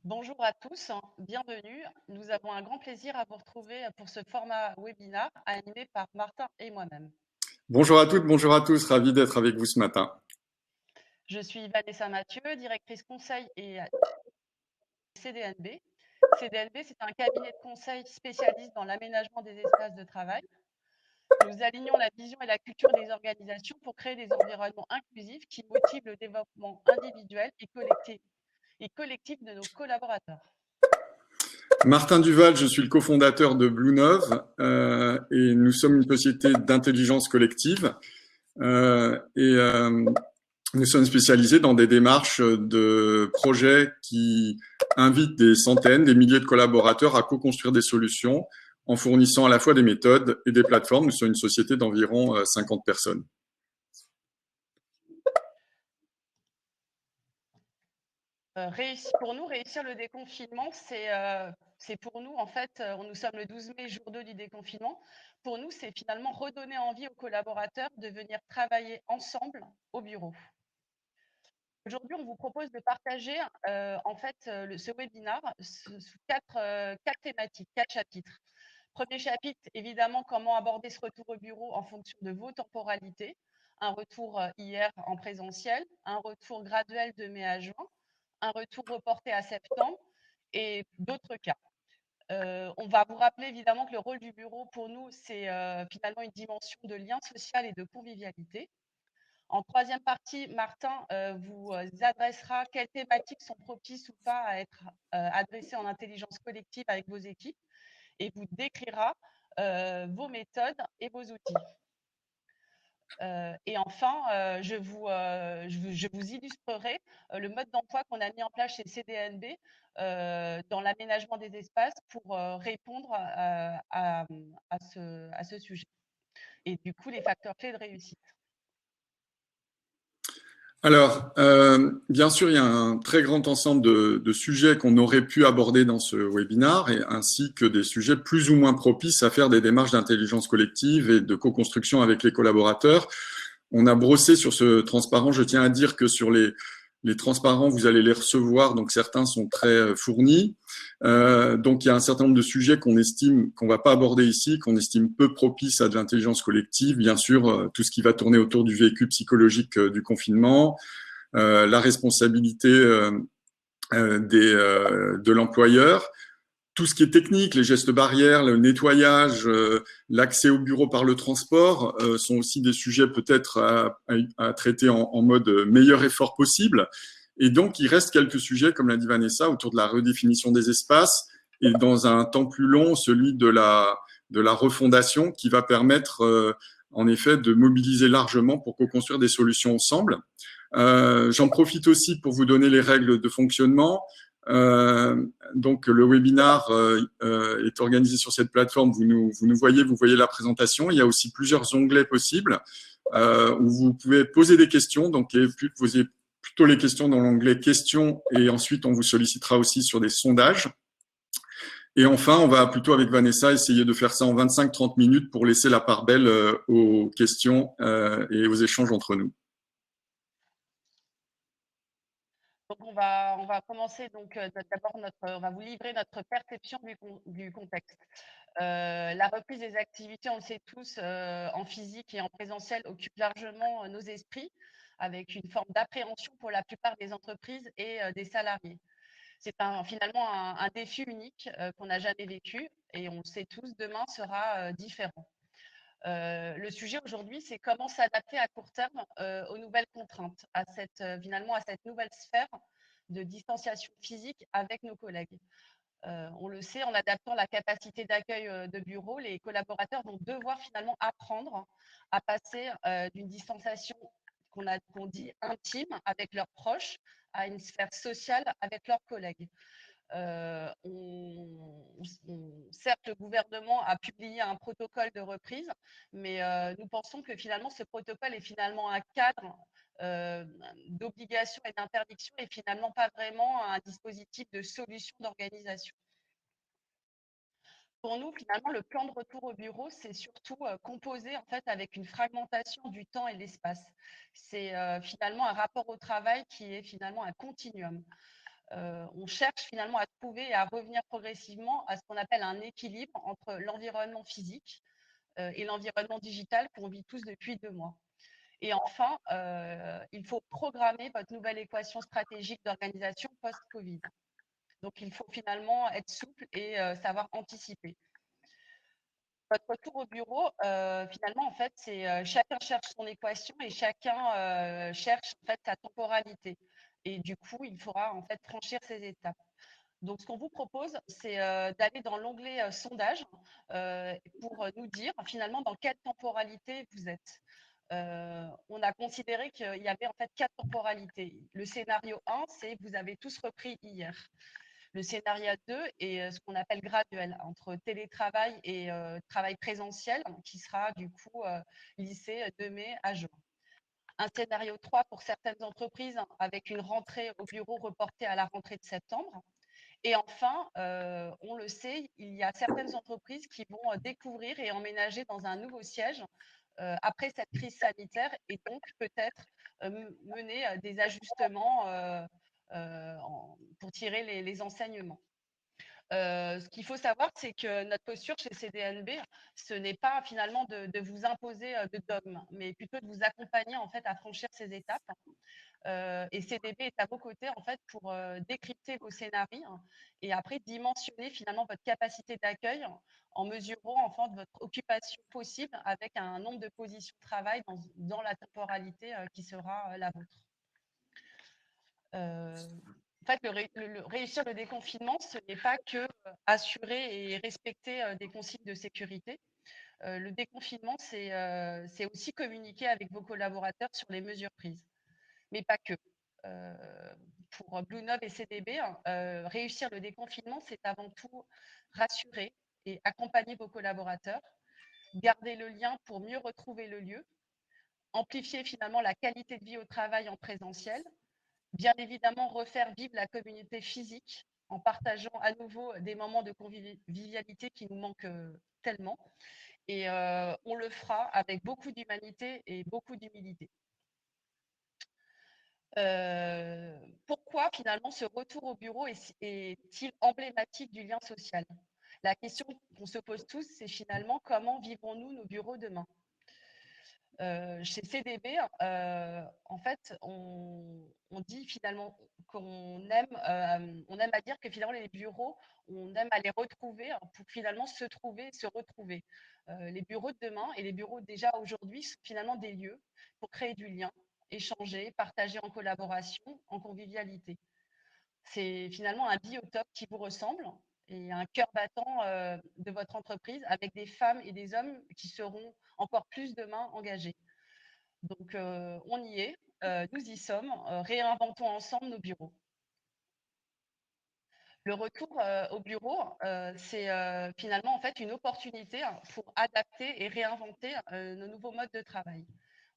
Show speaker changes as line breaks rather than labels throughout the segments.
Bonjour à tous, bienvenue. Nous avons un grand plaisir à vous retrouver pour ce format webinar animé par Martin et moi-même.
Bonjour à toutes, bonjour à tous, ravi d'être avec vous ce matin.
Je suis Vanessa Mathieu, directrice conseil et CDNB. CDNB, c'est un cabinet de conseil spécialiste dans l'aménagement des espaces de travail. Nous alignons la vision et la culture des organisations pour créer des environnements inclusifs qui motivent le développement individuel et collectif de nos collaborateurs.
Martin Duval, je suis le cofondateur de Bluenove et nous sommes une société d'intelligence collective et nous sommes spécialisés dans des démarches de projets qui invitent des centaines, des milliers de collaborateurs à co-construire des solutions en fournissant à la fois des méthodes et des plateformes. Nous sommes une société d'environ 50 personnes.
Pour nous, réussir le déconfinement, c'est pour nous, en fait, nous sommes le 12 mai, jour 2 du déconfinement. Pour nous, c'est finalement redonner envie aux collaborateurs de venir travailler ensemble au bureau. Aujourd'hui, on vous propose de partager ce webinaire sous quatre thématiques, quatre chapitres. Premier chapitre, évidemment, comment aborder ce retour au bureau en fonction de vos temporalités. Un retour hier en présentiel, un retour graduel de mai à juin, un retour reporté à septembre et d'autres cas. On va vous rappeler évidemment que le rôle du bureau pour nous, c'est finalement une dimension de lien social et de convivialité. En troisième partie, Martin vous adressera quelles thématiques sont propices ou pas à être adressées en intelligence collective avec vos équipes et vous décrira vos méthodes et vos outils. Et enfin, je vous illustrerai le mode d'emploi qu'on a mis en place chez CDNB dans l'aménagement des espaces pour répondre à ce sujet. Et du coup, les facteurs clés de réussite.
Alors, bien sûr, il y a un très grand ensemble de sujets qu'on aurait pu aborder dans ce webinaire, ainsi que des sujets plus ou moins propices à faire des démarches d'intelligence collective et de co-construction avec les collaborateurs. On a brossé sur ce transparent. Je tiens à dire que sur les transparents, vous allez les recevoir, donc certains sont très fournis. Donc il y a un certain nombre de sujets qu'on estime qu'on va pas aborder ici, qu'on estime peu propices à de l'intelligence collective. Bien sûr, tout ce qui va tourner autour du vécu psychologique du confinement, la responsabilité de l'employeur, tout ce qui est technique, les gestes barrières, le nettoyage, l'accès au bureau par le transport sont aussi des sujets peut-être à traiter en mode meilleur effort possible. Et donc, il reste quelques sujets, comme l'a dit Vanessa, autour de la redéfinition des espaces et dans un temps plus long, celui de la refondation qui va permettre en effet de mobiliser largement pour co-construire des solutions ensemble. J'en profite aussi pour vous donner les règles de fonctionnement. Donc le webinaire est organisé sur cette plateforme. Vous nous voyez, vous voyez la présentation. Il y a aussi plusieurs onglets possibles où vous pouvez poser des questions. Donc posez plutôt les questions dans l'onglet questions et ensuite on vous sollicitera aussi sur des sondages. Et enfin, on va plutôt avec Vanessa essayer de faire ça en 25-30 minutes pour laisser la part belle aux questions et aux échanges entre nous.
Donc on va commencer donc d'abord on va vous livrer notre perception du contexte. La reprise des activités, on le sait tous, en physique et en présentiel occupe largement nos esprits, avec une forme d'appréhension pour la plupart des entreprises et des salariés. C'est finalement un défi unique qu'on n'a jamais vécu et on le sait tous, demain sera différent. Le sujet aujourd'hui, c'est comment s'adapter à court terme aux nouvelles contraintes, finalement à cette nouvelle sphère de distanciation physique avec nos collègues. On le sait, en adaptant la capacité d'accueil de bureau, les collaborateurs vont devoir finalement apprendre à passer d'une distanciation qu'on dit intime avec leurs proches à une sphère sociale avec leurs collègues. Certes, le gouvernement a publié un protocole de reprise, mais nous pensons que finalement, ce protocole est finalement un cadre d'obligation et d'interdiction et finalement pas vraiment un dispositif de solution d'organisation. Pour nous, finalement, le plan de retour au bureau, c'est surtout composé en fait avec une fragmentation du temps et de l'espace. C'est finalement un rapport au travail qui est finalement un continuum. On cherche finalement à trouver et à revenir progressivement à ce qu'on appelle un équilibre entre l'environnement physique et l'environnement digital qu'on vit tous depuis 2 mois. Et enfin, il faut programmer votre nouvelle équation stratégique d'organisation post-Covid. Donc, il faut finalement être souple et savoir anticiper. Votre retour au bureau, finalement, en fait, c'est chacun cherche son équation et chacun cherche en fait sa temporalité. Et du coup, il faudra en fait franchir ces étapes. Donc, ce qu'on vous propose, c'est d'aller dans l'onglet sondage pour nous dire finalement dans quelle temporalité vous êtes. On a considéré qu'il y avait en fait 4 temporalités. Le scénario 1, c'est vous avez tous repris hier. Le scénario 2 est ce qu'on appelle graduel, entre télétravail et travail présentiel, qui sera du coup lissé de mai à juin. Un scénario 3 pour certaines entreprises, avec une rentrée au bureau reportée à la rentrée de septembre. Et enfin, on le sait, il y a certaines entreprises qui vont découvrir et emménager dans un nouveau siège après cette crise sanitaire et donc peut-être mener des ajustements pour tirer les enseignements. Ce qu'il faut savoir, c'est que notre posture chez CDNB, ce n'est pas finalement de vous imposer de dogmes, mais plutôt de vous accompagner en fait à franchir ces étapes. Et CDB est à vos côtés en fait pour décrypter vos scénarios et après dimensionner finalement votre capacité d'accueil en mesurant en fait votre occupation possible avec un nombre de positions de travail dans la temporalité qui sera la vôtre. En fait, réussir le déconfinement, ce n'est pas que assurer et respecter des consignes de sécurité. Le déconfinement, c'est aussi communiquer avec vos collaborateurs sur les mesures prises, mais pas que. Pour Bluenov et CDB, réussir le déconfinement, c'est avant tout rassurer et accompagner vos collaborateurs, garder le lien pour mieux retrouver le lieu, amplifier finalement la qualité de vie au travail en présentiel, bien évidemment refaire vivre la communauté physique en partageant à nouveau des moments de convivialité qui nous manquent tellement. Et on le fera avec beaucoup d'humanité et beaucoup d'humilité. Pourquoi finalement ce retour au bureau est-il emblématique du lien social? La question qu'on se pose tous, c'est finalement comment vivrons-nous nos bureaux demain? Chez CDB, en fait, on dit finalement qu'on aime, on aime à dire que finalement les bureaux, on aime à les retrouver pour finalement se trouver, se retrouver. Les bureaux de demain et les bureaux déjà aujourd'hui sont finalement des lieux pour créer du lien, échanger, partager en collaboration, en convivialité. C'est finalement un biotope qui vous ressemble et un cœur battant de votre entreprise avec des femmes et des hommes qui seront encore plus demain engagés. Donc, on y est, nous y sommes, réinventons ensemble nos bureaux. Le retour au bureau, c'est finalement en fait une opportunité pour adapter et réinventer nos nouveaux modes de travail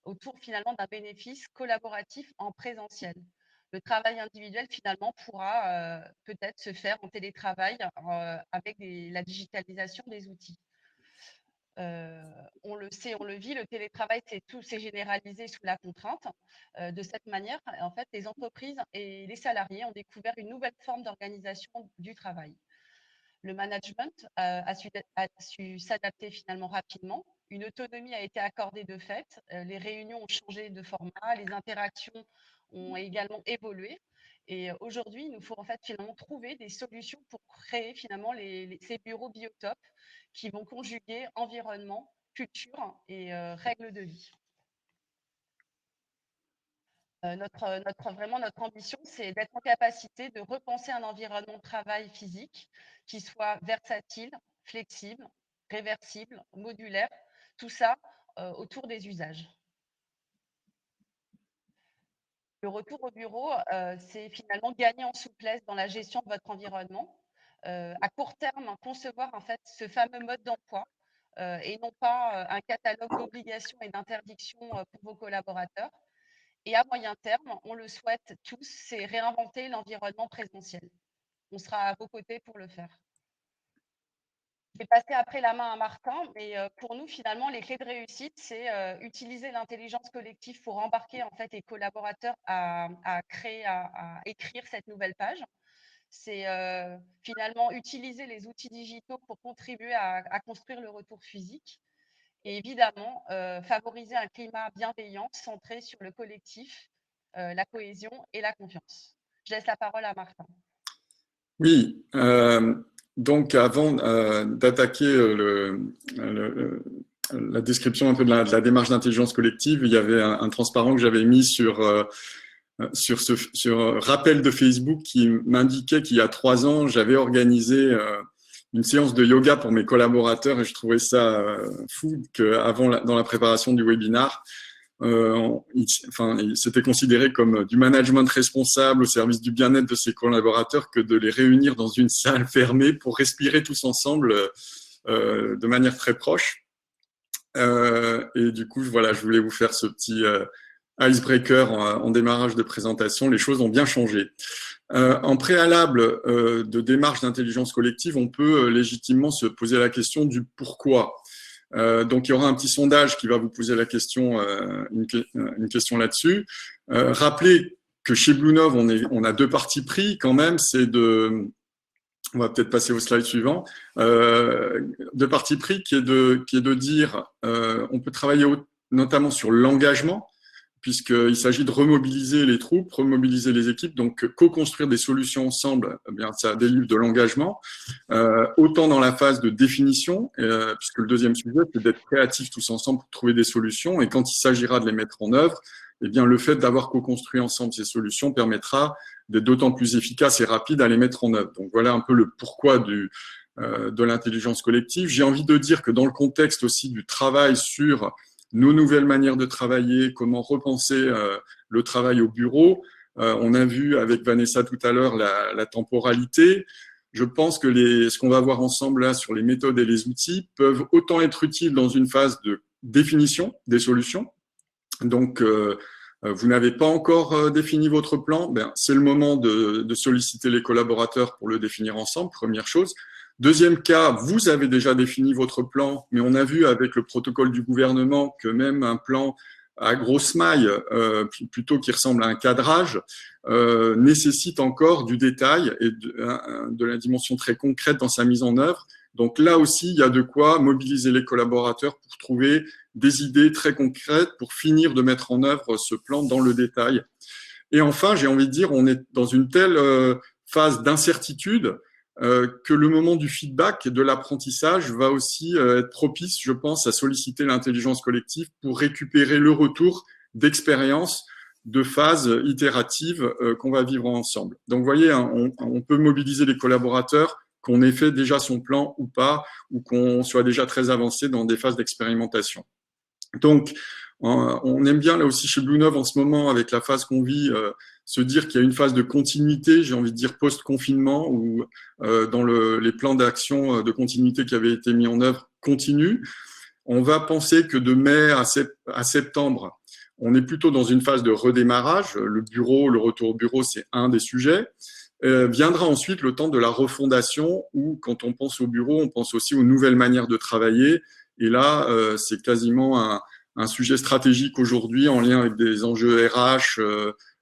autour finalement d'un bénéfice collaboratif en présentiel. Le travail individuel finalement pourra peut-être se faire en télétravail avec la digitalisation des outils. On le sait, on le vit, le télétravail, c'est généralisé sous la contrainte. De cette manière, en fait, les entreprises et les salariés ont découvert une nouvelle forme d'organisation du travail. Le management a su s'adapter finalement rapidement. Une autonomie a été accordée de fait. Les réunions ont changé de format, les interactions ont également évolué. Et aujourd'hui, il nous faut en fait finalement trouver des solutions pour créer finalement ces bureaux biotopes qui vont conjuguer environnement, culture et règles de vie. Vraiment, notre ambition, c'est d'être en capacité de repenser un environnement de travail physique qui soit versatile, flexible, réversible, modulaire, tout ça autour des usages. Le retour au bureau, c'est finalement gagner en souplesse dans la gestion de votre environnement. À court terme, concevoir en fait ce fameux mode d'emploi et non pas un catalogue d'obligations et d'interdictions pour vos collaborateurs. Et à moyen terme, on le souhaite tous, c'est réinventer l'environnement présentiel. On sera à vos côtés pour le faire. Je vais passer après la main à Martin, mais pour nous, finalement, les clés de réussite, c'est utiliser l'intelligence collective pour embarquer en fait les collaborateurs à créer, à écrire cette nouvelle page. c'est finalement utiliser les outils digitaux pour contribuer à construire le retour physique et évidemment favoriser un climat bienveillant centré sur le collectif, la cohésion et la confiance. Je laisse la parole à Martin.
Oui, donc avant d'attaquer la description un peu de la démarche d'intelligence collective, il y avait un transparent que j'avais mis sur rappel de Facebook qui m'indiquait qu'il y a 3 ans, j'avais organisé une séance de yoga pour mes collaborateurs et je trouvais ça fou qu'avant, dans la préparation du webinar, c'était considéré comme du management responsable au service du bien-être de ses collaborateurs que de les réunir dans une salle fermée pour respirer tous ensemble de manière très proche. Et du coup, voilà, je voulais vous faire ce petit icebreaker en démarrage de présentation. Les choses ont bien changé. En préalable de démarche d'intelligence collective, on peut légitimement se poser la question du pourquoi. Donc, il y aura un petit sondage qui va vous poser la question, une question là-dessus. Rappelez que chez Bluenov, on a 2 partis pris quand même. On va peut-être passer au slide suivant. 2 partis pris qui est de dire, on peut travailler notamment sur l'engagement, puisqu'il s'agit de remobiliser les troupes, remobiliser les équipes, donc co-construire des solutions ensemble, eh bien, ça délivre de l'engagement, autant dans la phase de définition, puisque le deuxième sujet, c'est d'être créatifs tous ensemble pour trouver des solutions, et quand il s'agira de les mettre en œuvre, eh bien, le fait d'avoir co-construit ensemble ces solutions permettra d'être d'autant plus efficace et rapide à les mettre en œuvre. Donc voilà un peu le pourquoi de l'intelligence collective. J'ai envie de dire que dans le contexte aussi du travail sur nos nouvelles manières de travailler, comment repenser le travail au bureau. On a vu avec Vanessa tout à l'heure la temporalité. Je pense que ce qu'on va voir ensemble là sur les méthodes et les outils peuvent autant être utiles dans une phase de définition des solutions. Donc, vous n'avez pas encore défini votre plan, ben, c'est le moment de solliciter les collaborateurs pour le définir ensemble, première chose. Deuxième cas, vous avez déjà défini votre plan, mais on a vu avec le protocole du gouvernement que même un plan à grosse maille, plutôt qui ressemble à un cadrage, nécessite encore du détail et de la dimension très concrète dans sa mise en œuvre. Donc là aussi, il y a de quoi mobiliser les collaborateurs pour trouver des idées très concrètes pour finir de mettre en œuvre ce plan dans le détail. Et enfin, j'ai envie de dire, on est dans une telle phase d'incertitude que le moment du feedback et de l'apprentissage va aussi être propice, je pense, à solliciter l'intelligence collective pour récupérer le retour d'expérience de phases itératives qu'on va vivre ensemble. Donc, vous voyez, hein, on peut mobiliser les collaborateurs, qu'on ait fait déjà son plan ou pas, ou qu'on soit déjà très avancé dans des phases d'expérimentation. Donc, on aime bien là aussi chez Bluenov en ce moment, avec la phase qu'on vit, se dire qu'il y a une phase de continuité, j'ai envie de dire post-confinement, où dans les plans d'action de continuité qui avaient été mis en œuvre continuent. On va penser que de mai à septembre, on est plutôt dans une phase de redémarrage. Le bureau, le retour au bureau, c'est un des sujets. Viendra ensuite le temps de la refondation, où quand on pense au bureau, on pense aussi aux nouvelles manières de travailler. Et là, c'est quasiment un sujet stratégique aujourd'hui en lien avec des enjeux RH,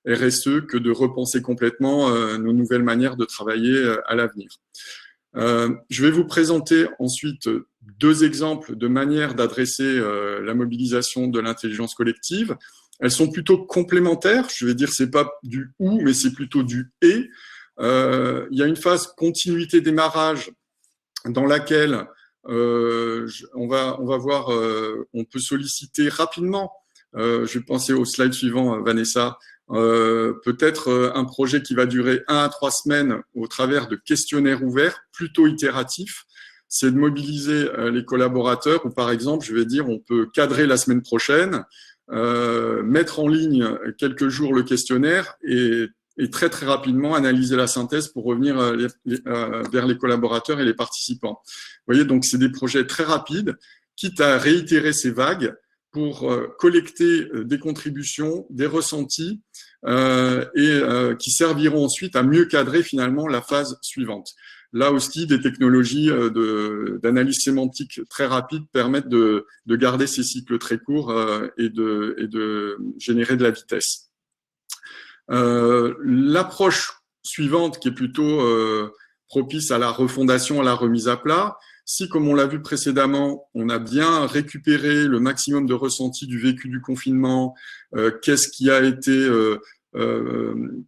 RSE, que de repenser complètement nos nouvelles manières de travailler à l'avenir. Je vais vous présenter ensuite 2 exemples de manières d'adresser la mobilisation de l'intelligence collective. Elles sont plutôt complémentaires. Je vais dire, c'est pas du ou, mais c'est plutôt du et. Il y a une phase continuité démarrage dans laquelle on va voir, on peut solliciter rapidement, je vais penser au slide suivant, Vanessa, peut-être un projet qui va durer 1 à 3 semaines au travers de questionnaires ouverts, plutôt itératifs. C'est de mobiliser les collaborateurs, ou par exemple, je vais dire, on peut cadrer la semaine prochaine, mettre en ligne quelques jours le questionnaire et très très rapidement analyser la synthèse pour revenir vers les collaborateurs et les participants. Vous voyez, donc c'est des projets très rapides, quitte à réitérer ces vagues pour collecter des contributions, des ressentis qui serviront ensuite à mieux cadrer finalement la phase suivante. Là aussi, des technologies d'analyse sémantique très rapides permettent de garder ces cycles très courts et de générer de la vitesse. L'approche suivante qui est plutôt propice à la refondation, à la remise à plat. Si, comme on l'a vu précédemment, on a bien récupéré le maximum de ressenti du vécu du confinement, qu'est-ce qui a été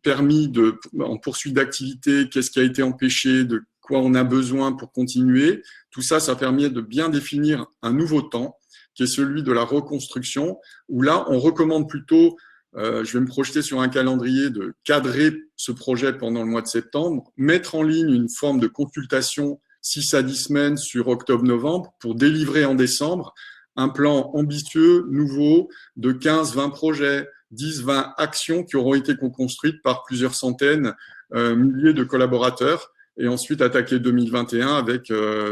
permis en poursuite d'activité, qu'est-ce qui a été empêché, de quoi on a besoin pour continuer, tout ça, ça permet de bien définir un nouveau temps, qui est celui de la reconstruction, où là, on recommande plutôt, je vais me projeter sur un calendrier, de cadrer ce projet pendant le mois de septembre, mettre en ligne une forme de consultation 6 à 10 semaines sur octobre-novembre pour délivrer en décembre un plan ambitieux, nouveau, de 15-20 projets, 10-20 actions qui auront été construites par plusieurs centaines, milliers de collaborateurs, et ensuite attaquer 2021 avec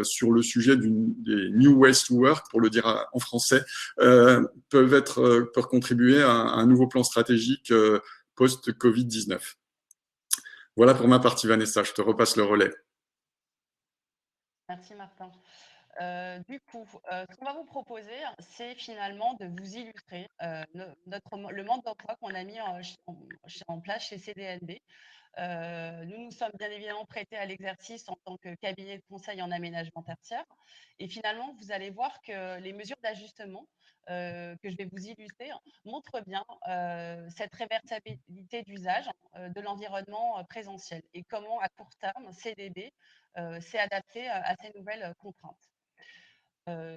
sur le sujet des New Ways to Work, pour le dire en français, peuvent contribuer à un nouveau plan stratégique post-Covid-19. Voilà pour ma partie, Vanessa, je te repasse le relais.
Merci Martin. Du coup, ce qu'on va vous proposer, c'est finalement de vous illustrer le mode d'emploi qu'on a mis en place chez CDNB. Nous nous sommes bien évidemment prêtés à l'exercice en tant que cabinet de conseil en aménagement tertiaire. Et finalement, vous allez voir que les mesures d'ajustement que je vais vous illustrer montrent bien cette réversibilité d'usage de l'environnement présentiel et comment, à court terme, CDB s'est adapté à ces nouvelles contraintes.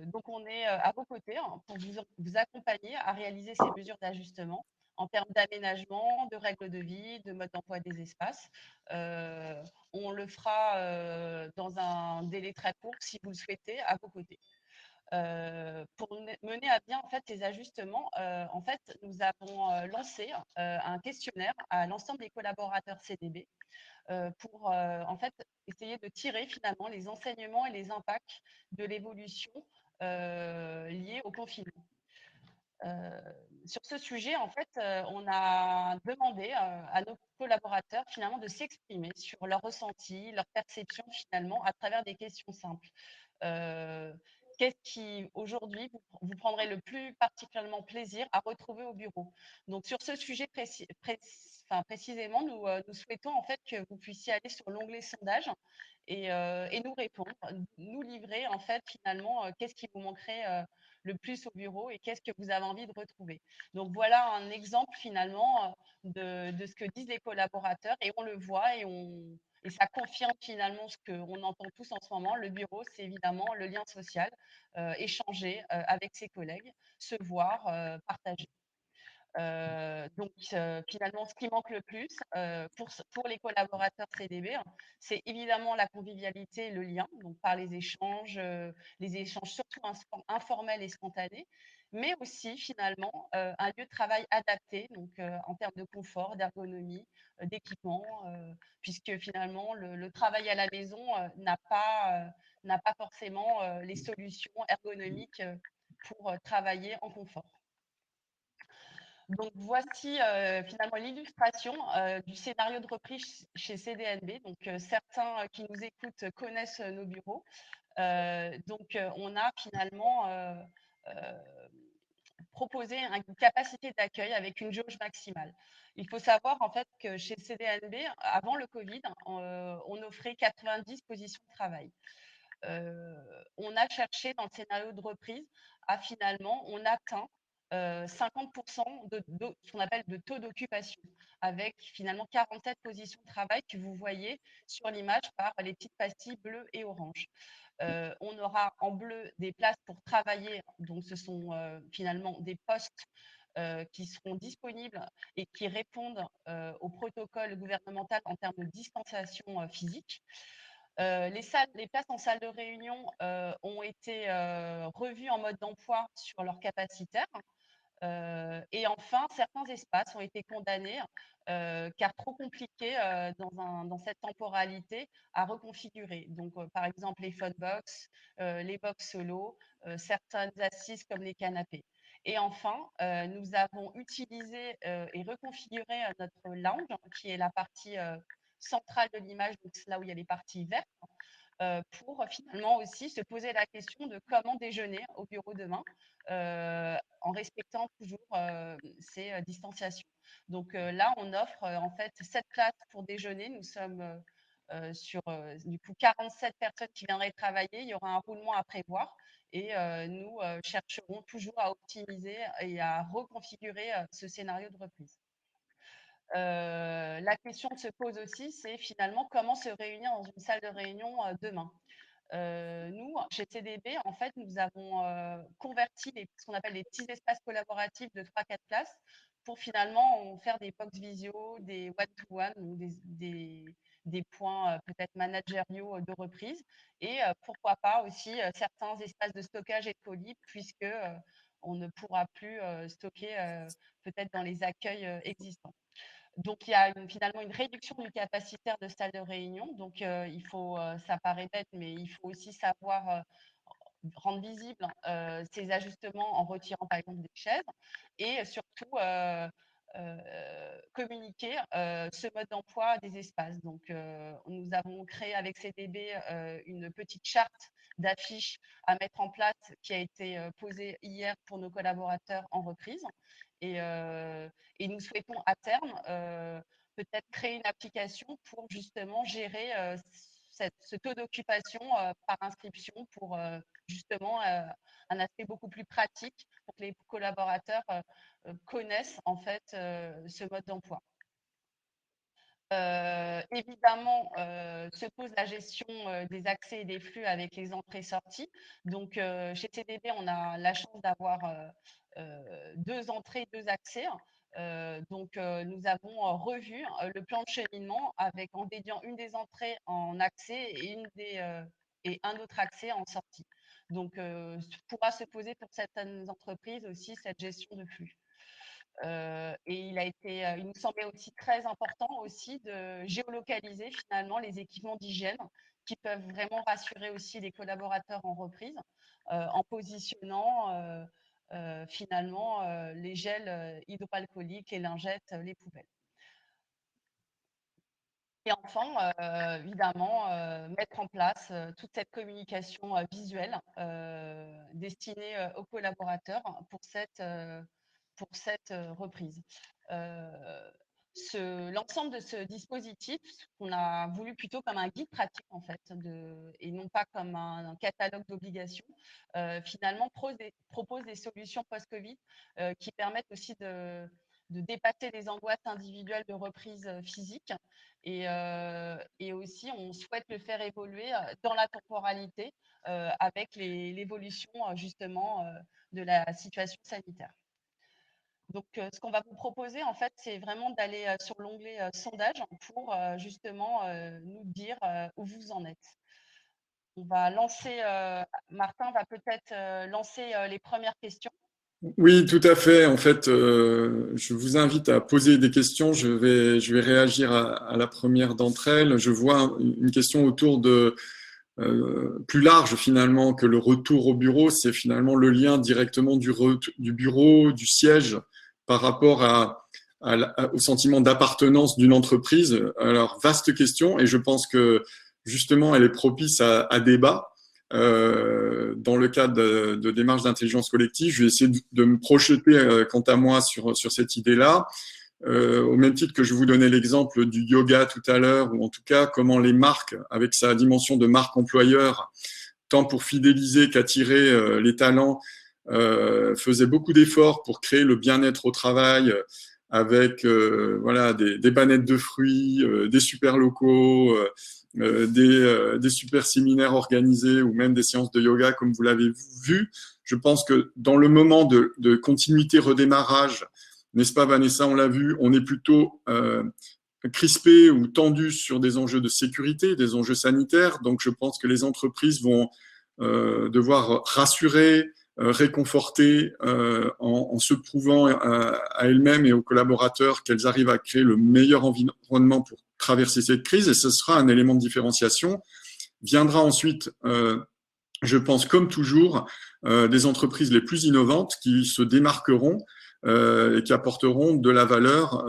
Donc, on est à vos côtés pour vous accompagner à réaliser ces mesures d'ajustement en termes d'aménagement, de règles de vie, de mode d'emploi des espaces. On le fera dans un délai très court, si vous le souhaitez, à vos côtés. Pour mener à bien en fait les ajustements, en fait, nous avons lancé un questionnaire à l'ensemble des collaborateurs CDB pour en fait essayer de tirer finalement les enseignements et les impacts de l'évolution liée au confinement. Sur ce sujet, en fait, on a demandé à nos collaborateurs finalement de s'exprimer sur leurs ressentis, leurs perceptions finalement à travers des questions simples. Qu'est-ce qui aujourd'hui vous prendrez le plus particulièrement plaisir à retrouver au bureau? Donc sur ce sujet précisément, nous souhaitons en fait que vous puissiez aller sur l'onglet sondage et nous répondre, nous livrer en fait finalement qu'est-ce qui vous manquerait le plus au bureau et qu'est-ce que vous avez envie de retrouver. Donc voilà un exemple finalement de ce que disent les collaborateurs et on le voit et ça confirme finalement ce qu'on entend tous en ce moment. Le bureau, c'est évidemment le lien social, échanger avec ses collègues, se voir, partager. Donc, finalement, ce qui manque le plus pour les collaborateurs CDB, c'est évidemment la convivialité, le lien, donc par les échanges surtout informels et spontanés, mais aussi finalement un lieu de travail adapté, donc en termes de confort, d'ergonomie, d'équipement, puisque finalement le travail à la maison n'a pas forcément les solutions ergonomiques pour travailler en confort. Donc voici finalement l'illustration du scénario de reprise chez CDNB. Donc certains qui nous écoutent connaissent nos bureaux. Donc on a finalement proposé une capacité d'accueil avec une jauge maximale. Il faut savoir en fait que chez CDNB, avant le Covid, on offrait 90 positions de travail. On a cherché dans le scénario de reprise à finalement, on atteint 50% de ce qu'on appelle de taux d'occupation, avec finalement 47 positions de travail que vous voyez sur l'image par les petites pastilles bleues et oranges. On aura en bleu des places pour travailler, donc ce sont finalement des postes qui seront disponibles et qui répondent au protocole gouvernemental en termes de distanciation physique. Les places en salle de réunion ont été revues en mode d'emploi sur leur capacitaire. Et enfin, certains espaces ont été condamnés car trop compliqués dans cette temporalité à reconfigurer. Donc, par exemple, les phonebox, les box solo, certaines assises comme les canapés. Et enfin, nous avons utilisé et reconfiguré notre lounge, qui est la partie centrale de l'image, donc là où il y a les parties vertes, pour finalement aussi se poser la question de comment déjeuner au bureau demain, en respectant toujours ces distanciations. Donc là, on offre en fait 7 classes pour déjeuner. Nous sommes sur du coup 47 personnes qui viendraient travailler. Il y aura un roulement à prévoir et nous chercherons toujours à optimiser et à reconfigurer ce scénario de reprise. La question se pose aussi, c'est finalement comment se réunir dans une salle de réunion demain. Nous, chez CDB, en fait, nous avons converti ce qu'on appelle les petits espaces collaboratifs de 3-4 classes pour finalement faire des box visio, des one-to-one ou des points peut-être managériaux de reprise et pourquoi pas aussi certains espaces de stockage et de colis puisque on ne pourra plus stocker peut-être dans les accueils existants. Donc, il y a finalement une réduction du capacitaire de salle de réunion. Donc, il faut, ça paraît bête, mais il faut aussi savoir rendre visible ces ajustements en retirant par exemple des chaises et surtout communiquer ce mode d'emploi des espaces. Donc, nous avons créé avec CDB une petite charte d'affiches à mettre en place qui a été posée hier pour nos collaborateurs en reprise. Et nous souhaitons à terme peut-être créer une application pour justement gérer ce taux d'occupation par inscription pour justement un aspect beaucoup plus pratique pour que les collaborateurs connaissent en fait ce mode d'emploi. Évidemment, se pose la gestion des accès et des flux avec les entrées-sorties. Donc, chez CDB, on a la chance d'avoir 2 entrées, 2 accès. Donc, nous avons revu le plan de cheminement en dédiant une des entrées en accès et un autre accès en sortie. Donc, pourra se poser pour certaines entreprises aussi cette gestion de flux. Et il nous semblait aussi très important aussi de géolocaliser finalement les équipements d'hygiène qui peuvent vraiment rassurer aussi les collaborateurs en reprise en positionnant finalement les gels hydroalcooliques, les lingettes, les poubelles. Et enfin, évidemment, mettre en place toute cette communication visuelle destinée aux collaborateurs pour cette reprise. L'ensemble de ce dispositif, qu'on a voulu plutôt comme un guide pratique en fait, et non pas comme un catalogue d'obligations, finalement propose des solutions post-Covid qui permettent aussi de dépasser les angoisses individuelles de reprise physique et aussi on souhaite le faire évoluer dans la temporalité avec l'évolution justement de la situation sanitaire. Donc, ce qu'on va vous proposer, en fait, c'est vraiment d'aller sur l'onglet sondage pour justement nous dire où vous en êtes. On va lancer, Martin va peut-être lancer les premières questions.
Oui, tout à fait. En fait, je vous invite à poser des questions. Je vais réagir à la première d'entre elles. Je vois une question autour de plus large finalement que le retour au bureau. C'est finalement le lien directement du bureau, du siège, par rapport au sentiment d'appartenance d'une entreprise. Alors, vaste question, et je pense que justement, elle est propice à débat. Dans le cadre de démarches d'intelligence collective, je vais essayer de me projeter quant à moi sur cette idée-là. Au même titre que je vous donnais l'exemple du yoga tout à l'heure, ou en tout cas comment les marques, avec sa dimension de marque employeur, tant pour fidéliser qu'attirer les talents, faisaient beaucoup d'efforts pour créer le bien-être au travail avec voilà, des bannettes de fruits, des super locaux, des super séminaires organisés ou même des séances de yoga comme vous l'avez vu. Je pense que dans le moment de continuité, redémarrage, n'est-ce pas Vanessa, on l'a vu, on est plutôt crispé ou tendu sur des enjeux de sécurité, des enjeux sanitaires. Donc je pense que les entreprises vont devoir rassurer, réconforter en se prouvant à elles-mêmes et aux collaborateurs qu'elles arrivent à créer le meilleur environnement pour traverser cette crise, et ce sera un élément de différenciation. Viendra ensuite, je pense comme toujours, des entreprises les plus innovantes qui se démarqueront et qui apporteront de la valeur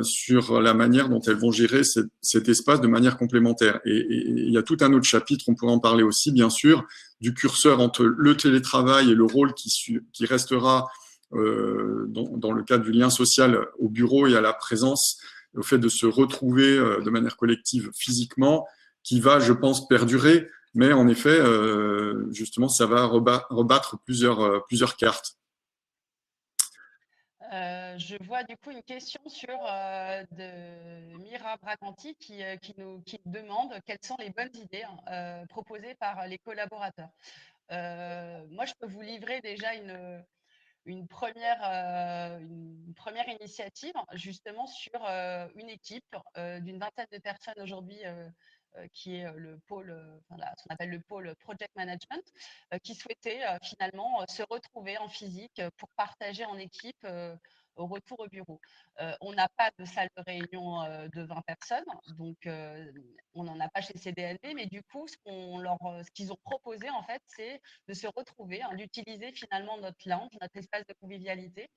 sur la manière dont elles vont gérer cet espace de manière complémentaire. Et il y a tout un autre chapitre, on pourrait en parler aussi, bien sûr, du curseur entre le télétravail et le rôle qui restera dans le cadre du lien social au bureau et à la présence, au fait de se retrouver de manière collective physiquement, qui va, je pense, perdurer. Mais en effet, justement, ça va rebattre plusieurs cartes.
Je vois du coup une question de Mira Bracanti qui demande quelles sont les bonnes idées proposées par les collaborateurs. Moi, je peux vous livrer déjà une première initiative justement sur une équipe d'une vingtaine de personnes aujourd'hui qui est le pôle, ce qu'on appelle le pôle Project Management, qui souhaitait finalement se retrouver en physique pour partager en équipe au retour au bureau. On n'a pas de salle de réunion de 20 personnes, donc on n'en a pas chez CDLB, mais du coup, ce qu'ils ont proposé, en fait, c'est de se retrouver, d'utiliser finalement notre lounge, notre espace de convivialité,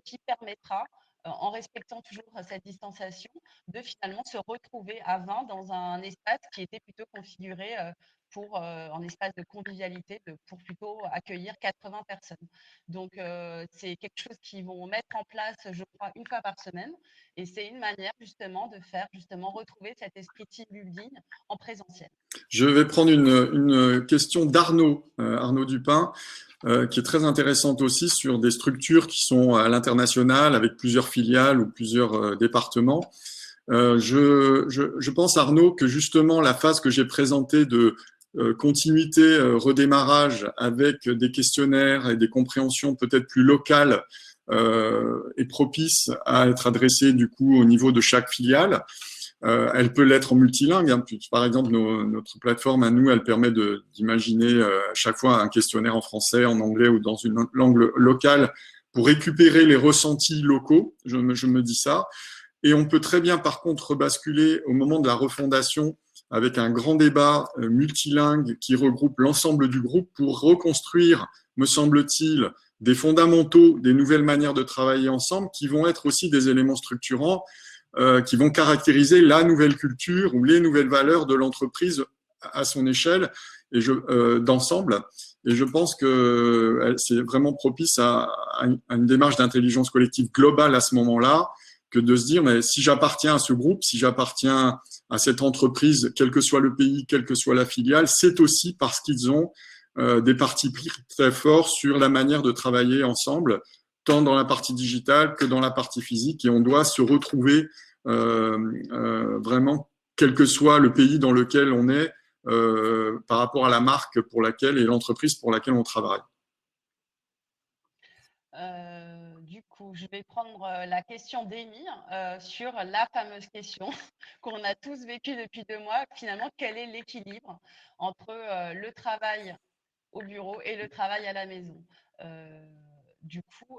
qui permettra, en respectant toujours cette distanciation, de finalement se retrouver à 20 dans un espace qui était plutôt configuré pour en espace de convivialité, pour plutôt accueillir 80 personnes. Donc, c'est quelque chose qu'ils vont mettre en place, je crois, une fois par semaine. Et c'est une manière justement de faire justement retrouver cet esprit team building en présentiel.
Je vais prendre une question d'Arnaud, Arnaud Dupin, qui est très intéressante aussi sur des structures qui sont à l'international avec plusieurs filiales ou plusieurs départements. Je pense, Arnaud, que justement la phase que j'ai présentée de continuité, redémarrage avec des questionnaires et des compréhensions peut-être plus locales est propice à être adressée du coup au niveau de chaque filiale. Elle peut l'être en multilingue. Hein. Par exemple, notre plateforme à nous, elle permet d'imaginer à chaque fois un questionnaire en français, en anglais ou dans une langue locale pour récupérer les ressentis locaux. Je me dis ça. Et on peut très bien, par contre, basculer au moment de la refondation avec un grand débat multilingue qui regroupe l'ensemble du groupe pour reconstruire, me semble-t-il, des fondamentaux, des nouvelles manières de travailler ensemble qui vont être aussi des éléments structurants qui vont caractériser la nouvelle culture ou les nouvelles valeurs de l'entreprise à son échelle et d'ensemble. Et je pense que c'est vraiment propice à une démarche d'intelligence collective globale à ce moment-là, que de se dire, mais si j'appartiens à ce groupe, si j'appartiens à cette entreprise, quel que soit le pays, quelle que soit la filiale, c'est aussi parce qu'ils ont des partis pris très forts sur la manière de travailler ensemble, tant dans la partie digitale que dans la partie physique, et on doit se retrouver vraiment, quel que soit le pays dans lequel on est, par rapport à la marque pour laquelle et l'entreprise pour laquelle on travaille.
Du coup, je vais prendre la question d'Amy sur la fameuse question qu'on a tous vécue depuis 2 mois. Finalement, quel est l'équilibre entre le travail au bureau et le travail à la maison? Du coup,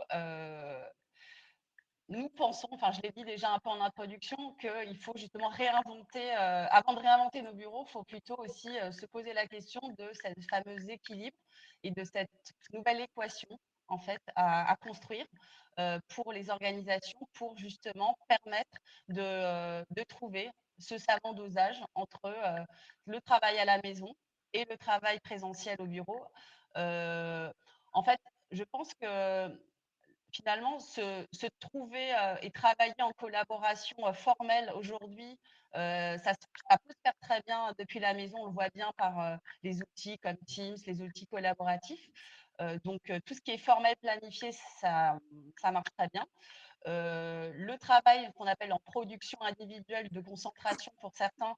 nous pensons, enfin je l'ai dit déjà un peu en introduction, qu'il faut justement réinventer, avant de réinventer nos bureaux, il faut plutôt aussi se poser la question de ce fameux équilibre et de cette nouvelle équation en fait à construire pour les organisations, pour justement permettre de trouver ce savant dosage entre le travail à la maison et le travail présentiel au bureau. En fait, je pense que finalement, se trouver et travailler en collaboration formelle aujourd'hui, ça peut se faire très bien depuis la maison. On le voit bien par les outils comme Teams, les outils collaboratifs. Donc, tout ce qui est formel, planifié, ça marche très bien. Le travail qu'on appelle en production individuelle de concentration pour certains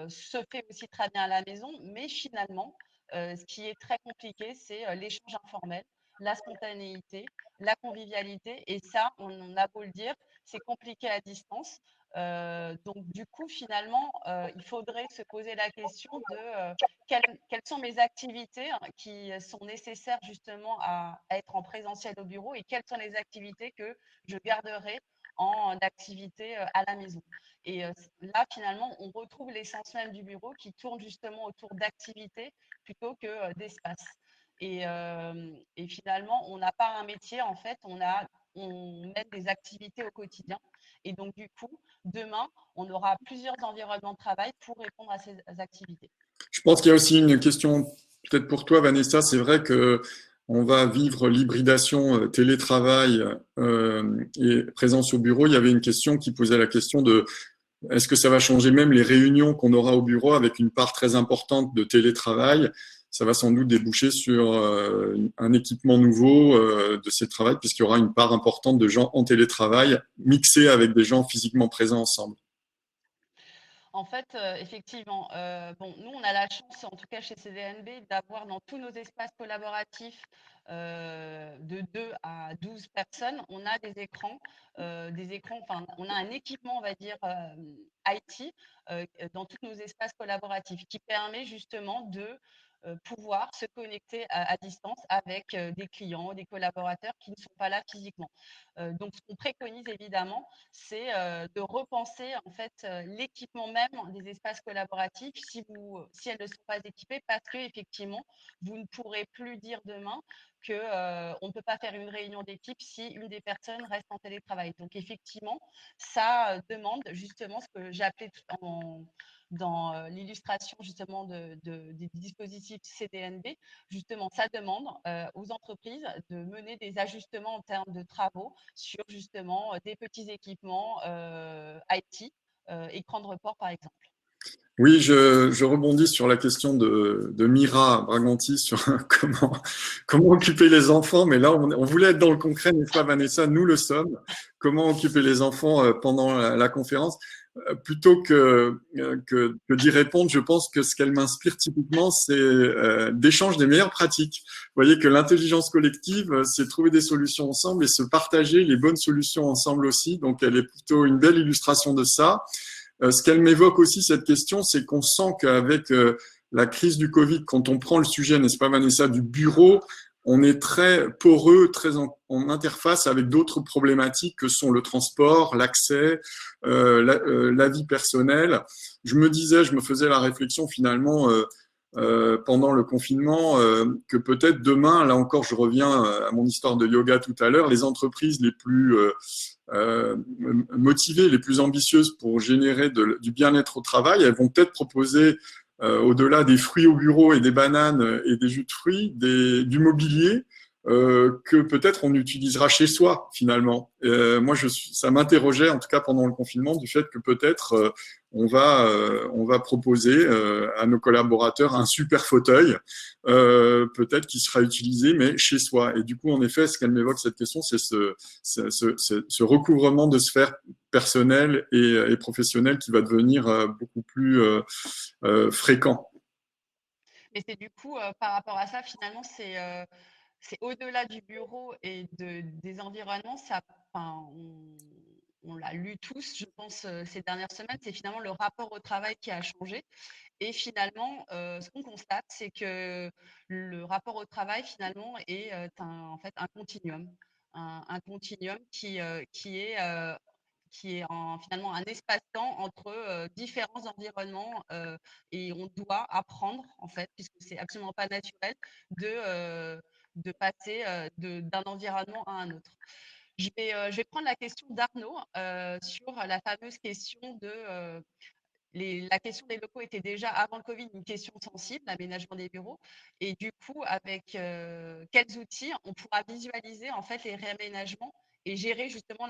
se fait aussi très bien à la maison, mais finalement, ce qui est très compliqué, c'est l'échange informel, la spontanéité, la convivialité. Et ça, on a beau le dire, c'est compliqué à distance. Donc, du coup, finalement, il faudrait se poser la question de quelles sont mes activités qui sont nécessaires justement à être en présentiel au bureau et quelles sont les activités que je garderai en activité à la maison. Et là, finalement, on retrouve l'essence même du bureau qui tourne justement autour d'activités plutôt que d'espace. Et finalement, on n'a pas un métier, en fait, on a on mène des activités au quotidien. Et donc, du coup, demain, on aura plusieurs environnements de travail pour répondre à ces activités.
Je pense qu'il y a aussi une question peut-être pour toi, Vanessa. C'est vrai que on va vivre l'hybridation télétravail et présence au bureau. Il y avait une question qui posait la question de est-ce que ça va changer même les réunions qu'on aura au bureau avec une part très importante de télétravail? Ça va sans doute déboucher sur un équipement nouveau de ces travails, puisqu'il y aura une part importante de gens en télétravail mixés avec des gens physiquement présents ensemble.
En fait, effectivement, bon, nous, on a la chance, en tout cas chez CDNB, d'avoir dans tous nos espaces collaboratifs de 2 à 12 personnes, on a des écrans, enfin, on a un équipement, on va dire, IT dans tous nos espaces collaboratifs qui permet justement de pouvoir se connecter à distance avec des clients, des collaborateurs qui ne sont pas là physiquement. Donc, ce qu'on préconise évidemment, c'est de repenser en fait l'équipement même des espaces collaboratifs si elles ne sont pas équipées, parce que effectivement, vous ne pourrez plus dire demain que on ne peut pas faire une réunion d'équipe si une des personnes reste en télétravail. Donc effectivement, ça demande justement ce que j'ai appelé dans l'illustration justement des dispositifs CDNB, justement, ça demande aux entreprises de mener des ajustements en termes de travaux sur justement des petits équipements IT, écran de report par exemple.
Oui, je rebondis sur la question de Mira Braganti sur comment occuper les enfants, mais là on voulait être dans le concret, n'est-ce pas Vanessa? Nous le sommes. Comment occuper les enfants pendant la conférence? Plutôt que d'y répondre, je pense que ce qu'elle m'inspire typiquement, c'est d'échange des meilleures pratiques. Vous voyez que l'intelligence collective, c'est trouver des solutions ensemble et se partager les bonnes solutions ensemble aussi. Donc elle est plutôt une belle illustration de ça. Ce qu'elle m'évoque aussi, cette question, c'est qu'on sent qu'avec la crise du Covid, quand on prend le sujet, n'est-ce pas Vanessa, du bureau, on est très poreux, très en interface avec d'autres problématiques que sont le transport, l'accès, la vie personnelle. Je me faisais la réflexion finalement pendant le confinement que peut-être demain, là encore, je reviens à mon histoire de yoga tout à l'heure, les entreprises les plus motivées, les plus ambitieuses pour générer du bien-être au travail, elles vont peut-être proposer, au-delà des fruits au bureau et des bananes et des jus de fruits, du mobilier que peut-être on utilisera chez soi finalement. Moi, ça m'interrogeait en tout cas pendant le confinement du fait que peut-être on va proposer à nos collaborateurs un super fauteuil, peut-être qui sera utilisé mais chez soi. Et du coup, en effet, ce qu'elle m'évoque cette question, c'est ce recouvrement de sphères personnelles et professionnelles qui va devenir beaucoup plus fréquent.
Et c'est du coup, par rapport à ça, finalement, c'est au-delà du bureau et des environnements, enfin, on l'a lu tous, je pense, ces dernières semaines, c'est finalement le rapport au travail qui a changé. Et finalement, ce qu'on constate, c'est que le rapport au travail, finalement, est en fait un continuum. Un continuum qui est finalement un espace-temps entre différents environnements et on doit apprendre, en fait, puisque c'est absolument pas naturel, de passer d'un environnement à un autre. Je vais prendre la question d'Arnaud sur la fameuse question la question des locaux était déjà avant le Covid une question sensible, l'aménagement des bureaux. Et du coup, avec quels outils on pourra visualiser en fait les réaménagements et gérer justement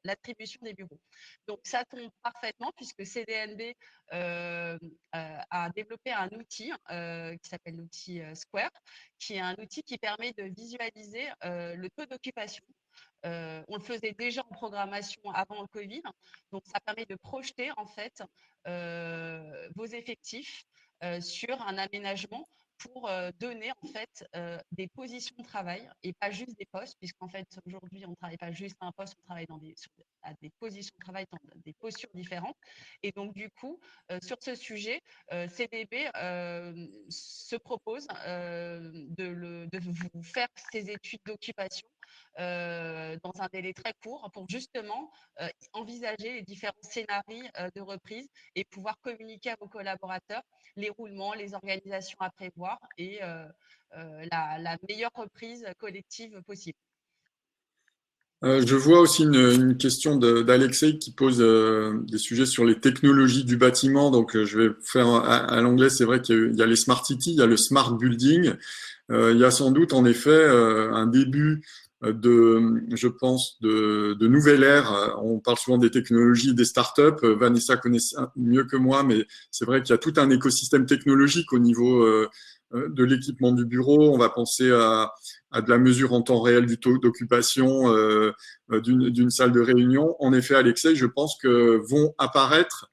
l'attribution des bureaux. Donc ça tombe parfaitement puisque CDNB a développé un outil qui s'appelle l'outil Square, qui est un outil qui permet de visualiser le taux d'occupation. On le faisait déjà en programmation avant le Covid, donc ça permet de projeter en fait vos effectifs sur un aménagement pour donner en fait des positions de travail et pas juste des postes, puisqu'en fait aujourd'hui on ne travaille pas juste à un poste, on travaille à des positions de travail dans des postures différentes. Et donc du coup, sur ce sujet, CDB se propose de vous faire ces études d'occupation dans un délai très court pour justement envisager les différents scénarios de reprise et pouvoir communiquer à vos collaborateurs les roulements, les organisations à prévoir et la meilleure reprise collective possible.
Je vois aussi une question d'Alexei qui pose des sujets sur les technologies du bâtiment. Donc, je vais faire à l'anglais. C'est vrai qu'il y a les smart cities, il y a le smart building. Il y a sans doute en effet un début je pense, de nouvelle ère. On parle souvent des technologies, des startups. Vanessa connaît ça mieux que moi, mais c'est vrai qu'il y a tout un écosystème technologique au niveau de l'équipement du bureau. On va penser à de la mesure en temps réel du taux d'occupation d'une salle de réunion. En effet, Alexei, je pense que vont apparaître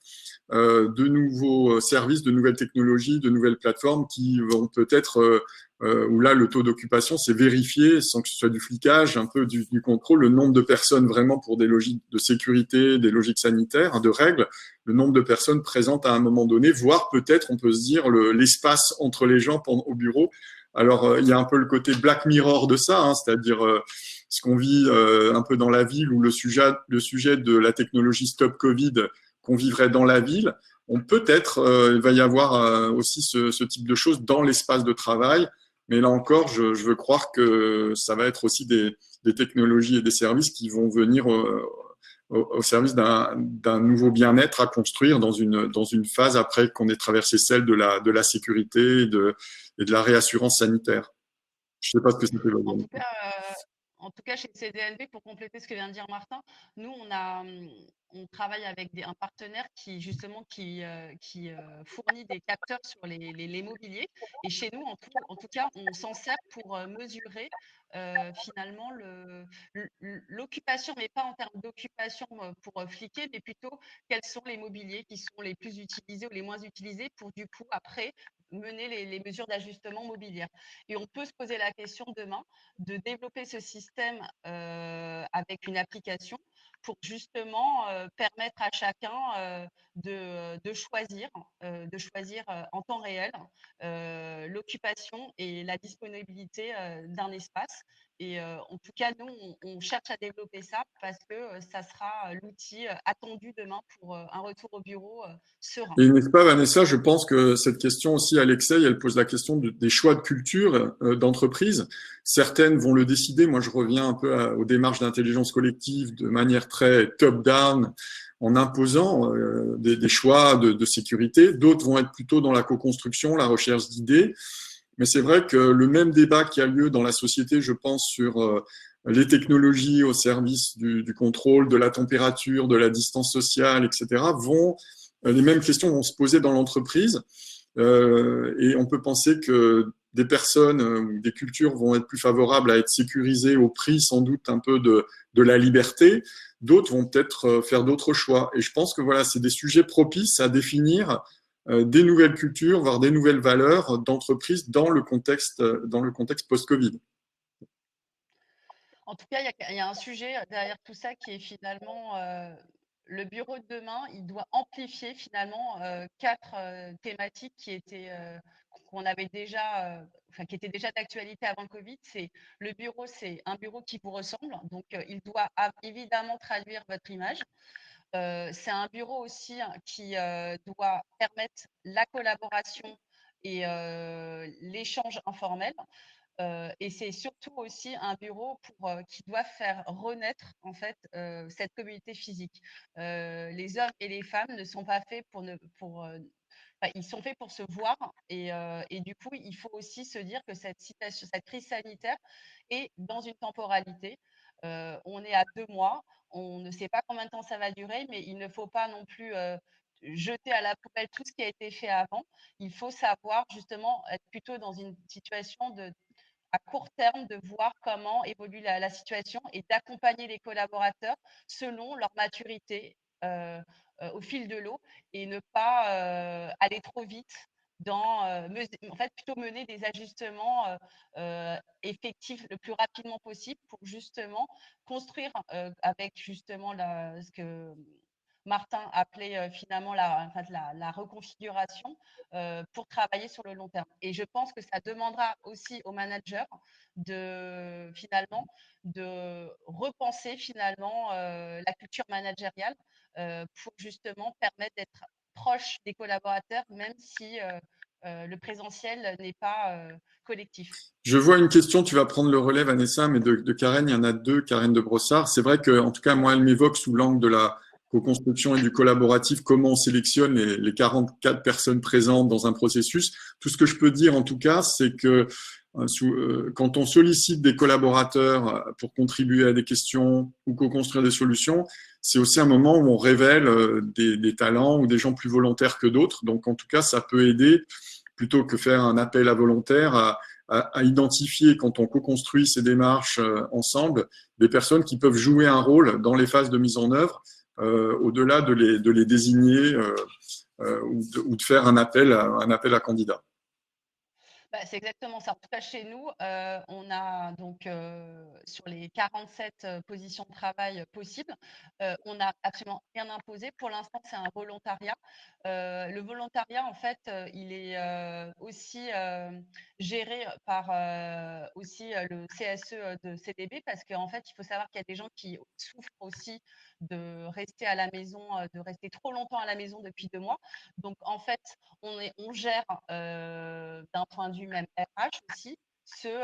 de nouveaux services, de nouvelles technologies, de nouvelles plateformes qui vont peut-être, où là, le taux d'occupation, c'est vérifié sans que ce soit du flicage, un peu du contrôle, le nombre de personnes vraiment pour des logiques de sécurité, des logiques sanitaires, hein, de règles, le nombre de personnes présentes à un moment donné, voire peut-être, on peut se dire, l'espace entre les gens au bureau. Alors, il y a un peu le côté Black Mirror de ça, hein, c'est-à-dire ce qu'on vit un peu dans la ville où le sujet de la technologie Stop Covid qu'on vivrait dans la ville, on peut-être, il va y avoir aussi ce type de choses dans l'espace de travail. Mais là encore, je veux croire que ça va être aussi des technologies et des services qui vont venir au service d'un nouveau bien-être à construire dans une phase après qu'on ait traversé celle de la sécurité et de la réassurance sanitaire. Je ne sais pas ce que c'était.
En tout cas, en tout cas, chez CDLV, pour compléter ce que vient de dire Martin, nous, on travaille avec un partenaire qui, justement, qui fournit des capteurs sur les mobiliers. Et chez nous, en tout cas, on s'en sert pour mesurer finalement l'occupation, mais pas en termes d'occupation pour fliquer, mais plutôt quels sont les mobiliers qui sont les plus utilisés ou les moins utilisés pour, du coup, après, mener les mesures d'ajustement mobilière. Et on peut se poser la question demain de développer ce système avec une application pour justement permettre à chacun de choisir en temps réel l'occupation et la disponibilité d'un espace. Et en tout cas, nous, on cherche à développer ça parce que ça sera l'outil attendu demain pour un retour au bureau serein.
Et n'est-ce pas, Vanessa, je pense que cette question aussi, Alexei, elle pose la question des choix de culture d'entreprise. Certaines vont le décider. Moi, je reviens un peu aux démarches d'intelligence collective de manière très top-down, en imposant des choix de sécurité. D'autres vont être plutôt dans la co-construction, la recherche d'idées. Mais c'est vrai que le même débat qui a lieu dans la société, je pense, sur les technologies au service du contrôle de la température, de la distance sociale, etc., les mêmes questions vont se poser dans l'entreprise. Et on peut penser que des personnes ou des cultures vont être plus favorables à être sécurisées au prix sans doute un peu de la liberté. D'autres vont peut-être faire d'autres choix. Et je pense que voilà, c'est des sujets propices à définir des nouvelles cultures, voire des nouvelles valeurs d'entreprise dans le contexte post-Covid.
En tout cas, il y a un sujet derrière tout ça qui est finalement le bureau de demain. Il doit amplifier finalement quatre thématiques qu'on avait déjà, enfin qui étaient déjà d'actualité avant le Covid. C'est le bureau, c'est un bureau qui vous ressemble, donc il doit évidemment traduire votre image. C'est un bureau aussi hein, qui doit permettre la collaboration et l'échange informel. Et c'est surtout aussi un bureau qui doit faire renaître en fait cette communauté physique. Les hommes et les femmes ne sont pas faits enfin, ils sont faits pour se voir et du coup il faut aussi se dire que cette crise sanitaire est dans une temporalité. On est à 2 mois, on ne sait pas combien de temps ça va durer, mais il ne faut pas non plus jeter à la poubelle tout ce qui a été fait avant. Il faut savoir justement être plutôt dans une situation à court terme de voir comment évolue la situation et d'accompagner les collaborateurs selon leur maturité au fil de l'eau et ne pas aller trop vite en fait plutôt mener des ajustements effectifs le plus rapidement possible pour justement construire avec justement ce que Martin appelait finalement la reconfiguration pour travailler sur le long terme. Et je pense que ça demandera aussi aux managers finalement de repenser finalement la culture managériale pour justement permettre d'être proche des collaborateurs, même si le présentiel n'est pas collectif.
Je vois une question, tu vas prendre le relais, Vanessa, mais de Karen, il y en a deux, Karen de Brossard. C'est vrai que, en tout cas, moi, elle m'évoque sous l'angle de la co-construction et du collaboratif, comment on sélectionne les 44 personnes présentes dans un processus. Tout ce que je peux dire, en tout cas, c'est que quand on sollicite des collaborateurs pour contribuer à des questions ou co-construire des solutions, c'est aussi un moment où on révèle des talents ou des gens plus volontaires que d'autres. Donc, en tout cas, ça peut aider, plutôt que faire un appel à volontaires, à identifier, quand on co-construit ces démarches ensemble, des personnes qui peuvent jouer un rôle dans les phases de mise en œuvre, au-delà de les désigner ou de faire un appel à candidats.
Bah, c'est exactement ça. En tout cas, chez nous, on a donc sur les 47 positions de travail possibles, on n'a absolument rien imposé. Pour l'instant, c'est un volontariat. Le volontariat, en fait, il est aussi géré par aussi le CSE de CDB, parce qu'en fait, il faut savoir qu'il y a des gens qui souffrent aussi de rester à la maison, de rester trop longtemps à la maison depuis 2 mois. Donc, en fait, on gère d'un point de vue même RH aussi ceux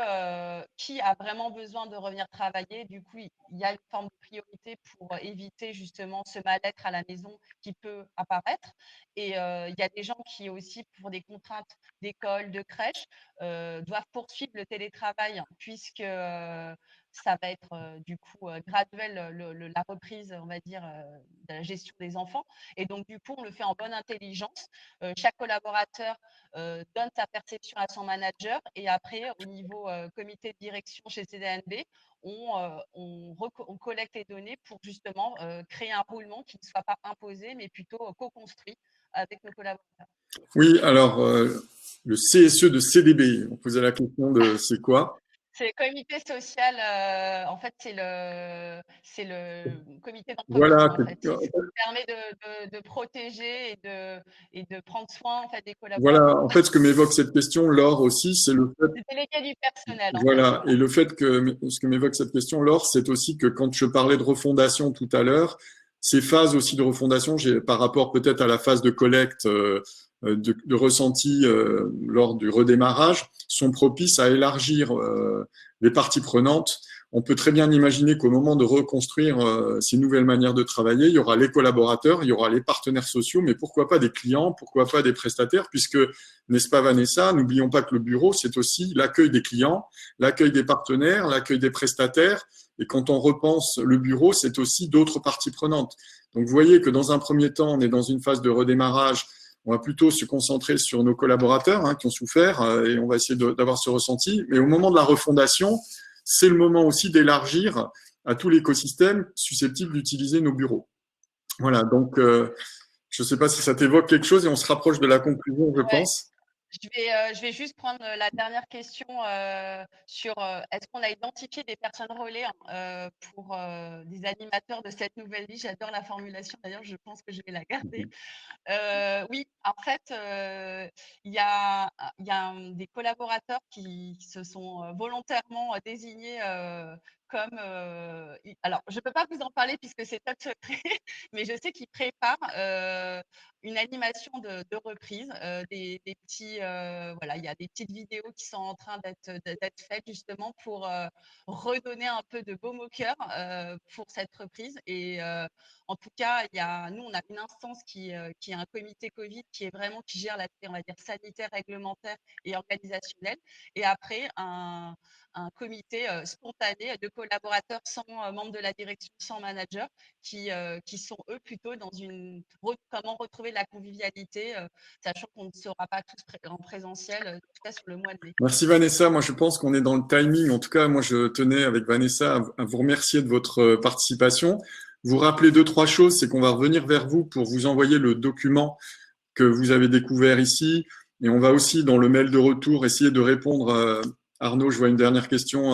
qui a vraiment besoin de revenir travailler. Du coup, il y a une forme de priorité pour éviter justement ce mal-être à la maison qui peut apparaître. Et il y a des gens qui aussi, pour des contraintes d'école, de crèche, doivent poursuivre le télétravail, puisque ça va être du coup graduel, la reprise, on va dire, de la gestion des enfants. Et donc, du coup, on le fait en bonne intelligence. Chaque collaborateur donne sa perception à son manager, et après, au niveau comité de direction chez CDNB, on collecte les données pour justement créer un roulement qui ne soit pas imposé, mais plutôt co-construit avec nos collaborateurs.
Oui, alors, le CSE de CDB, on posait la question de c'est quoi?
C'est le comité social, en fait, c'est le comité d'entreprise,
Voilà,
en fait. C'est ce qui permet de protéger et de prendre soin, en fait, des
voilà,
collaborateurs.
en fait, ce que m'évoque cette question, Laure aussi, c'est le fait.
C'est délégué du personnel, en fait.
Voilà,
Voilà.
et le fait que ce que m'évoque cette question, Laure, c'est aussi que quand je parlais de refondation tout à l'heure, ces phases aussi de refondation, par rapport peut-être à la phase de collecte de ressenti lors du redémarrage, sont propices à élargir les parties prenantes. On peut très bien imaginer qu'au moment de reconstruire ces nouvelles manières de travailler, il y aura les collaborateurs, il y aura les partenaires sociaux, mais pourquoi pas des clients, pourquoi pas des prestataires, puisque, n'est-ce pas Vanessa, n'oublions pas que le bureau, c'est aussi l'accueil des clients, l'accueil des partenaires, l'accueil des prestataires. Et quand on repense le bureau, c'est aussi d'autres parties prenantes. Donc, vous voyez que dans un premier temps, on est dans une phase de redémarrage. On va plutôt se concentrer sur nos collaborateurs qui ont souffert et on va essayer d'avoir ce ressenti. Mais au moment de la refondation, c'est le moment aussi d'élargir à tout l'écosystème susceptible d'utiliser nos bureaux. Voilà, donc je ne sais pas si ça t'évoque quelque chose et on se rapproche de la conclusion, je
Ouais.
pense.
Je vais juste prendre la dernière question sur est-ce qu'on a identifié des personnes relais pour des animateurs de cette nouvelle vie. J'adore la formulation, d'ailleurs, je pense que je vais la garder. Oui, en fait, il y a des collaborateurs qui se sont volontairement désignés comme… alors, je ne peux pas vous en parler puisque c'est top secret, mais je sais qu'ils préparent une animation de reprise, des petits, voilà, il y a des petites vidéos qui sont en train d'être faites justement pour redonner un peu de baume au cœur pour cette reprise. Et en tout cas, nous, on a une instance qui est un comité Covid qui gère l'aspect, on va dire, sanitaire, réglementaire et organisationnel. Et après, un comité spontané de collaborateurs sans membres de la direction, sans manager, qui sont eux plutôt dans comment retrouver la convivialité, sachant qu'on ne sera pas tous en présentiel, en tout cas sur le mois de mai.
Merci Vanessa. Moi, je pense qu'on est dans le timing. En tout cas, moi, je tenais avec Vanessa à vous remercier de votre participation. Vous rappelez deux, trois choses, c'est qu'on va revenir vers vous pour vous envoyer le document que vous avez découvert ici. Et on va aussi, dans le mail de retour, essayer de répondre. Arnaud, je vois une dernière question,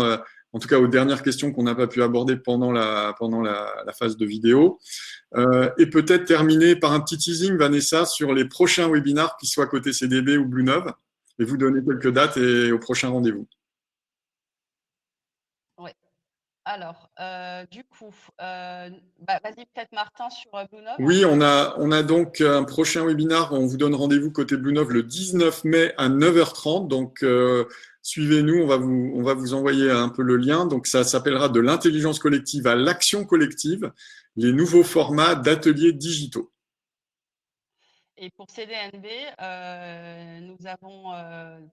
en tout cas aux dernières questions qu'on n'a pas pu aborder pendant la phase de vidéo. Et peut-être terminer par un petit teasing, Vanessa, sur les prochains webinars, qu'ils soient côté CDB ou Bluenove, et vous donner quelques dates et au prochain rendez-vous.
Ouais. Alors, du coup, bah, vas-y peut-être Martin sur Blue Nov.
Oui, on a donc un prochain webinaire. On vous donne rendez-vous côté Blue Nov le 19 mai à 9h30. Donc, suivez-nous. On va vous envoyer un peu le lien. Donc, ça s'appellera de l'intelligence collective à l'action collective, les nouveaux formats d'ateliers digitaux.
Et pour CDNB, nous avons,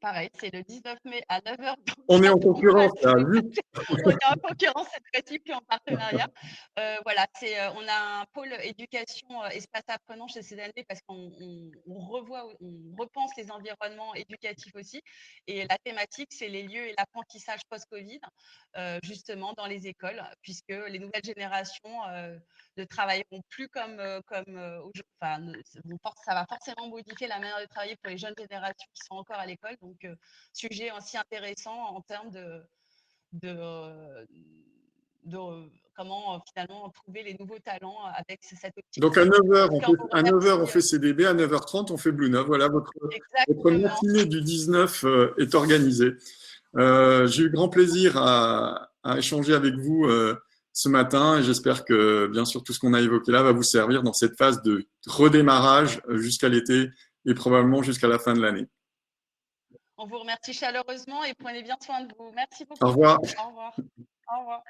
pareil, c'est le 19 mai à 9h.
On est en concurrence, là. Vite.
On est en concurrence cette fois-ci, puis en partenariat. Voilà, on a un pôle éducation espace apprenant chez CDNB parce qu'on revoit, on repense les environnements éducatifs aussi. Et la thématique, c'est les lieux et l'apprentissage post-Covid, justement dans les écoles, puisque les nouvelles générations ne travailleront plus enfin, ça va forcément modifier la manière de travailler pour les jeunes générations qui sont encore à l'école. Donc, sujet aussi intéressant en termes de, de comment finalement trouver les nouveaux talents avec cette
Donc, à
optique-ci.
9h,
En tout cas, on vous
à 9h, on
remercie.
fait CDB. À 9h30, on fait Blue Nov. Voilà, votre
Exactement.
matinée du 19 est organisée. J'ai eu grand plaisir à échanger avec vous ce matin et j'espère que, bien sûr, tout ce qu'on a évoqué là va vous servir dans cette phase de redémarrage jusqu'à l'été et probablement jusqu'à la fin de l'année.
On vous remercie chaleureusement et prenez bien soin de vous. Merci
Au
beaucoup.
revoir.
Au revoir. Au revoir.